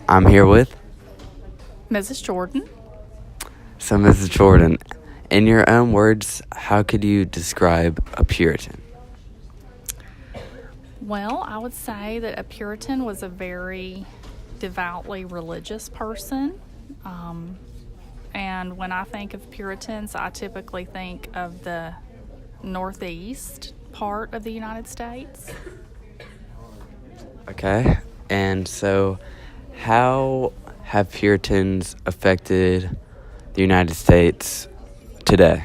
I'm here with. Mrs. Jordan. So, Mrs. Jordan, in your own words, how could you describe a Puritan? Well, I would say that a Puritan was a very devoutly religious person. And when I think of Puritans, I typically think of the northeast part of the United States. Okay. And so, how have Puritans affected the United States today?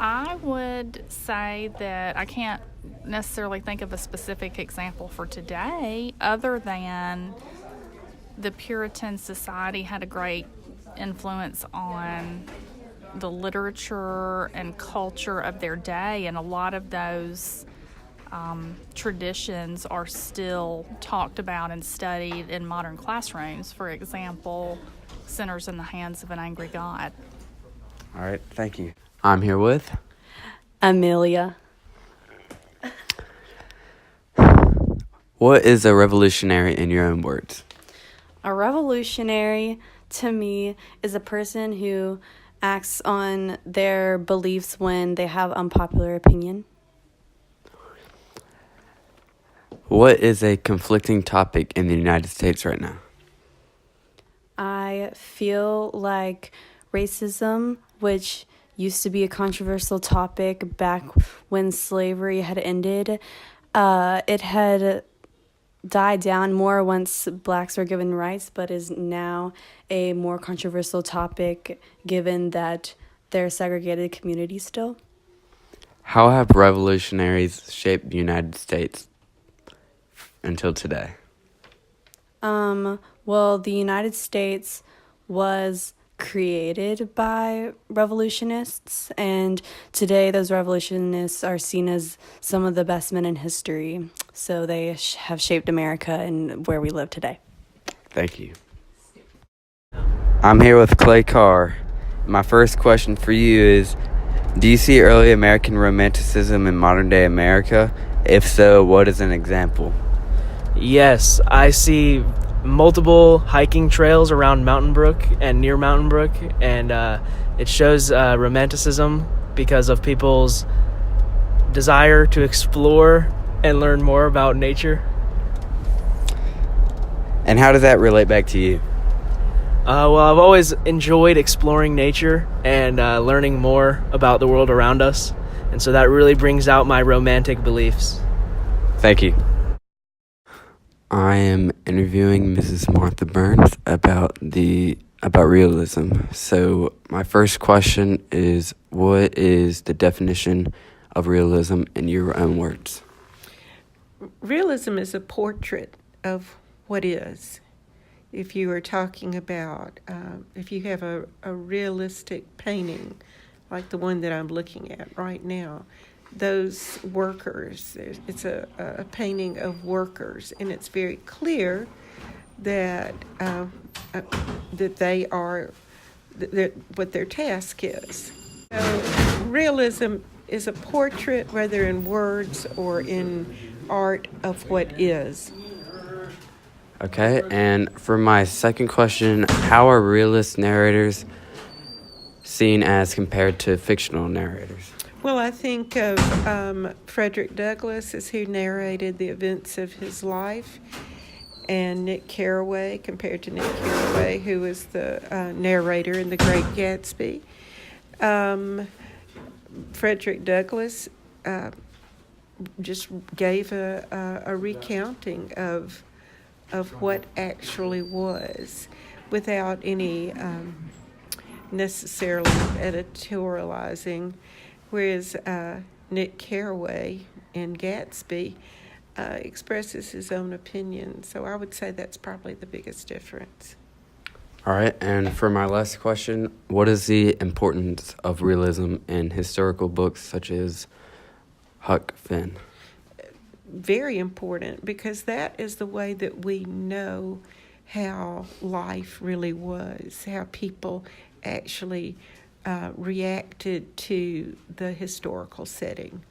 I would say that I can't necessarily think of a specific example for today, other than the Puritan society had a great influence on the literature and culture of their day, and a lot of those traditions are still talked about and studied in modern classrooms. For example, Sinners in the Hands of an Angry God. All right. Thank you. I'm here with. Amelia. What is a revolutionary in your own words? A revolutionary, to me, is a person who acts on their beliefs when they have unpopular opinion. What is a conflicting topic in the United States right now? I feel like racism, which used to be a controversial topic back when slavery had ended, it had died down more once blacks were given rights, but is now a more controversial topic given that they're segregated communities still. How have revolutionaries shaped the United States until today? Well, the United States was created by revolutionists, and today those revolutionists are seen as some of the best men in history. So they have shaped America and where we live today. Thank you. I'm here with Clay Carr. My first question for you is, do you see early American romanticism in modern day America? If so, what is an example? Yes, I see multiple hiking trails around Mountain Brook and near Mountain Brook, and it shows romanticism because of people's desire to explore and learn more about nature. And how does that relate back to you? Well, I've always enjoyed exploring nature and learning more about the world around us, and so that really brings out my romantic beliefs. Thank you. I am interviewing Mrs. Martha Burns about realism. So my first question is, what is the definition of realism in your own words? Realism is a portrait of what is. If you are talking about, if you have a realistic painting, like the one that I'm looking at right now, those workers, it's a painting of workers, and it's very clear that that they are, that what their task is. So realism is a portrait, whether in words or in art, of what is. Okay, and for my second question, how are realist narrators seen as compared to fictional narrators? Well, I think of Frederick Douglass as who narrated the events of his life, and Nick Carraway compared to Nick Carraway, who was the narrator in The Great Gatsby. Frederick Douglass just gave a recounting of what actually was, without any necessarily editorializing, whereas Nick Carraway in Gatsby expresses his own opinion. So I would say that's probably the biggest difference. All right, and for my last question, what is the importance of realism in historical books such as Huck Finn? Very important, because that is the way that we know how life really was, how people actually reacted to the historical setting.